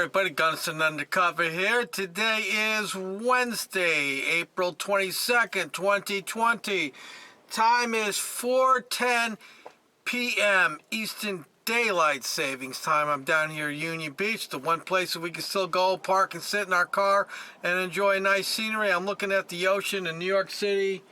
everybody, Gunston Undercover here. Today is Wednesday, April 22nd, 2020. Time is 4:10 p.m. Eastern Daylight Savings Time. I'm down here at Union Beach, the one place that we can still go park and sit in our car and enjoy nice scenery. I'm looking at the ocean in New York City,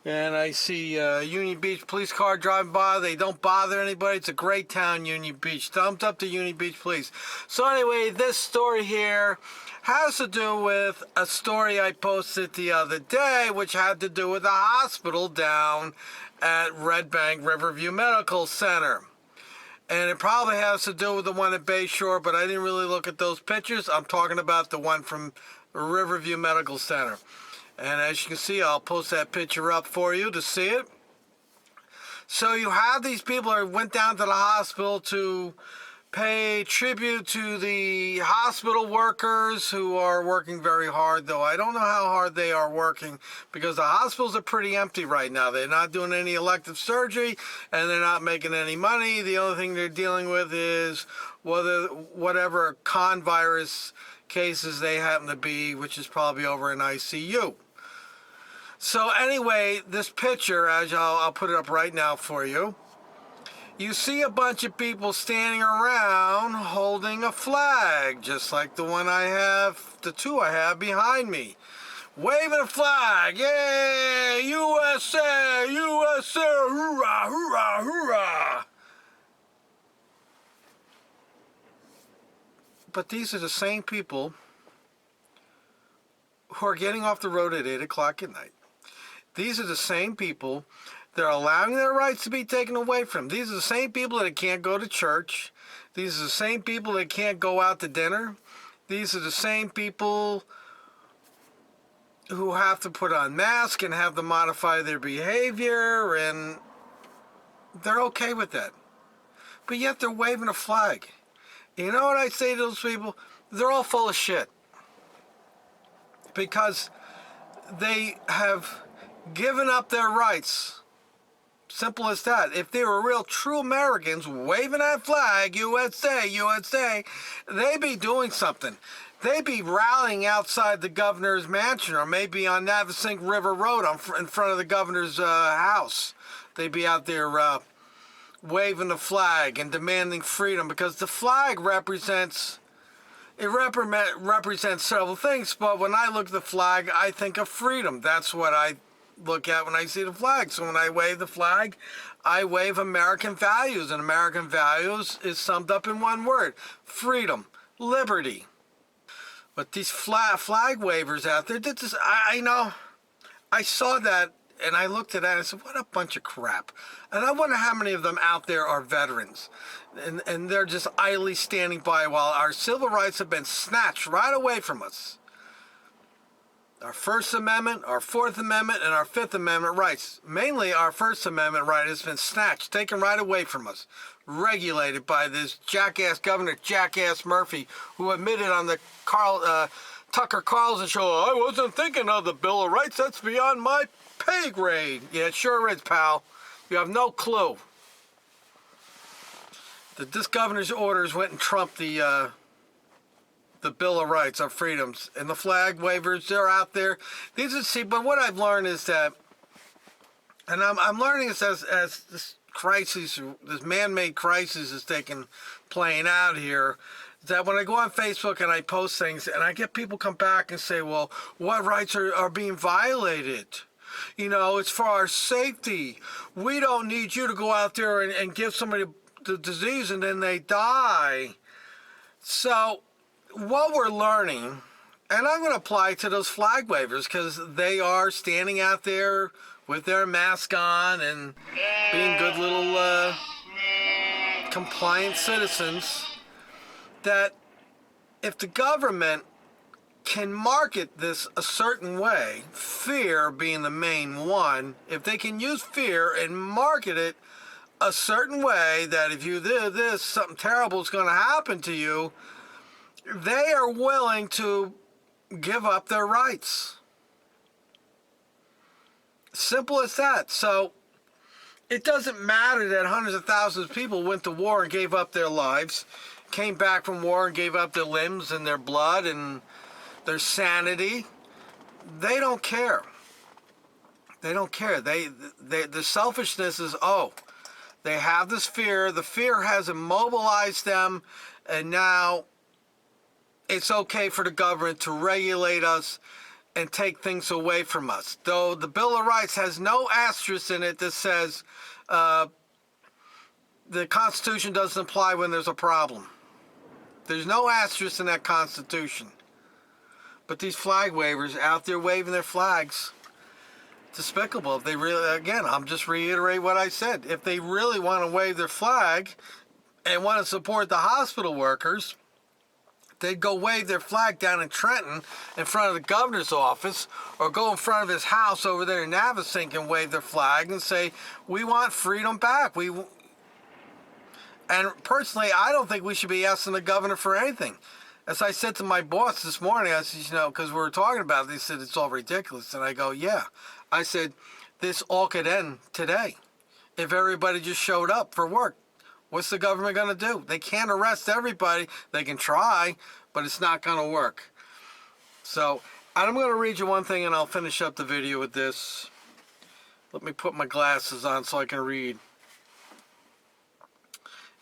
and I see Union Beach police car driving by. They don't bother anybody. It's a great town, Union Beach. Thumbs up to Union Beach Police. So anyway, this story here has to do with a story I posted the other day, which had to do with a hospital down at Red Bank Riverview Medical Center. And it probably has to do with the one at Bayshore, but I didn't really look at those pictures. I'm talking about the one from Riverview Medical Center. And as you can see, I'll post that picture up for you to see it. So you have these people that went down to the hospital to pay tribute to the hospital workers who are working very hard, though I don't know how hard they are working because the hospitals are pretty empty right now. They're not doing any elective surgery and they're not making any money. The only thing they're dealing with is whatever con virus cases they happen to be, which is probably over in ICU. So anyway, this picture, as I'll put it up right now for you, you see a bunch of people standing around holding a flag, just like the one I have, the two I have behind me. Waving a flag, yay, USA, USA, hoorah, hoorah, hoorah. But these are the same people who are getting off the road at 8 o'clock at night. These are the same people that are allowing their rights to be taken away from them. These are the same people that can't go to church. These are the same people that can't go out to dinner. These are the same people who have to put on masks and have to modify their behavior, and they're okay with that. But yet they're waving a flag. You know what I say to those people? They're all full of shit. Because they have given up their rights. Simple as that. If they were real true Americans waving that flag, USA, USA, they'd be doing something. They'd be rallying outside the governor's mansion, or maybe on Navesink River Road in front of the governor's house. They'd be out there waving the flag and demanding freedom, because the flag represents several things, but when I look at the flag, I think of freedom. That's what I look at when I see the flag. So when I wave the flag, I wave American values, and American values is summed up in one word: freedom, liberty. But these flag wavers out there, I know, I saw that and I looked at that and I said, what a bunch of crap. And I wonder how many of them out there are veterans. And they're just idly standing by while our civil rights have been snatched right away from us. Our First Amendment, our Fourth Amendment, and our Fifth Amendment rights. Mainly our First Amendment right has been snatched, taken right away from us. Regulated by this jackass Governor Jackass Murphy, who admitted on the Tucker Carlson show, I wasn't thinking of the Bill of Rights, that's beyond my pay grade. Yeah, it sure is, pal. You have no clue that this governor's orders went and trumped the Bill of Rights, our freedoms, and the flag wavers. They're out there. But what I've learned is that, and I'm learning this as this crisis, this man-made crisis is playing out here, that when I go on Facebook and I post things and I get people come back and say, well, what rights are being violated? You know, it's for our safety. We don't need you to go out there and give somebody the disease and then they die. So what we're learning, and I'm going to apply to those flag wavers because they are standing out there with their mask on and being good little compliant citizens, that if the government can market this a certain way, fear being the main one, if they can use fear and market it a certain way that if you do this, something terrible is going to happen to you, they are willing to give up their rights. Simple as that. So it doesn't matter that hundreds of thousands of people went to war and gave up their lives. came back from war and gave up their limbs and their blood and their sanity. They don't care. They don't care. The selfishness is, they have this fear. The fear has immobilized them, and now it's okay for the government to regulate us and take things away from us. Though the Bill of Rights has no asterisk in it that says the Constitution doesn't apply when there's a problem. There's no asterisk in that Constitution. But these flag wavers out there waving their flags, despicable. If they really, again, I'm just reiterating what I said. If they really want to wave their flag and want to support the hospital workers, they'd go wave their flag down in Trenton in front of the governor's office, or go in front of his house over there in Navasink and wave their flag and say, we want freedom back. And personally, I don't think we should be asking the governor for anything. As I said to my boss this morning, I said, because we were talking about it, they said it's all ridiculous. And I go, yeah. I said, this all could end today if everybody just showed up for work. What's the government going to do? They can't arrest everybody. They can try, but it's not going to work. So I'm going to read you one thing, and I'll finish up the video with this. Let me put my glasses on so I can read.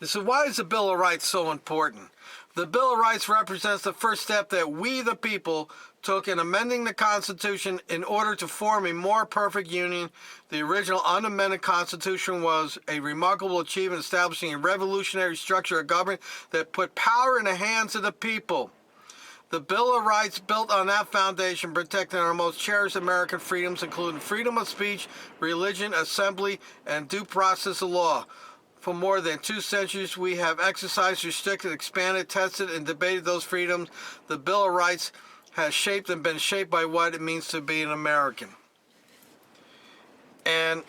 This is, why is the Bill of Rights so important? The Bill of Rights represents the first step that we, the people, took in amending the Constitution in order to form a more perfect union. The original unamended Constitution was a remarkable achievement, establishing a revolutionary structure of government that put power in the hands of the people. The Bill of Rights built on that foundation, protecting our most cherished American freedoms, including freedom of speech, religion, assembly, and due process of law. For more than 2 centuries, we have exercised, restricted, expanded, tested, and debated those freedoms. The Bill of Rights has shaped and been shaped by what it means to be an American. And,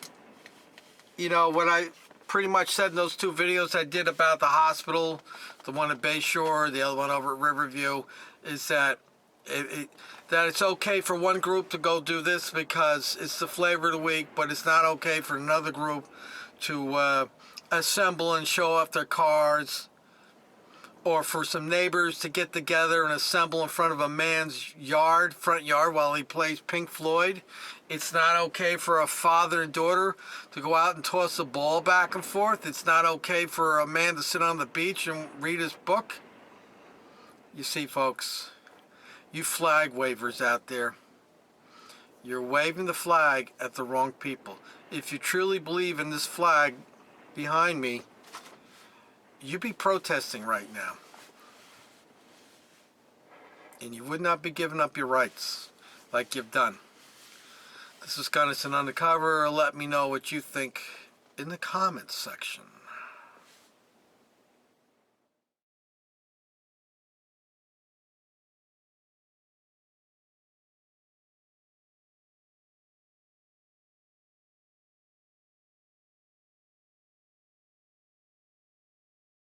what I pretty much said in those 2 videos I did about the hospital, the one at Bayshore, the other one over at Riverview, is that that it's okay for one group to go do this because it's the flavor of the week, but it's not okay for another group to assemble and show off their cars, or for some neighbors to get together and assemble in front of a man's front yard while he plays Pink Floyd. It's not okay for a father and daughter to go out and toss a ball back and forth. It's not okay for a man to sit on the beach and read his book. You see, folks, you flag wavers out there, you're waving the flag at the wrong people. If you truly believe in this flag behind me, you'd be protesting right now. And you would not be giving up your rights like you've done. This is Gunnison Undercover. Let me know what you think in the comments section.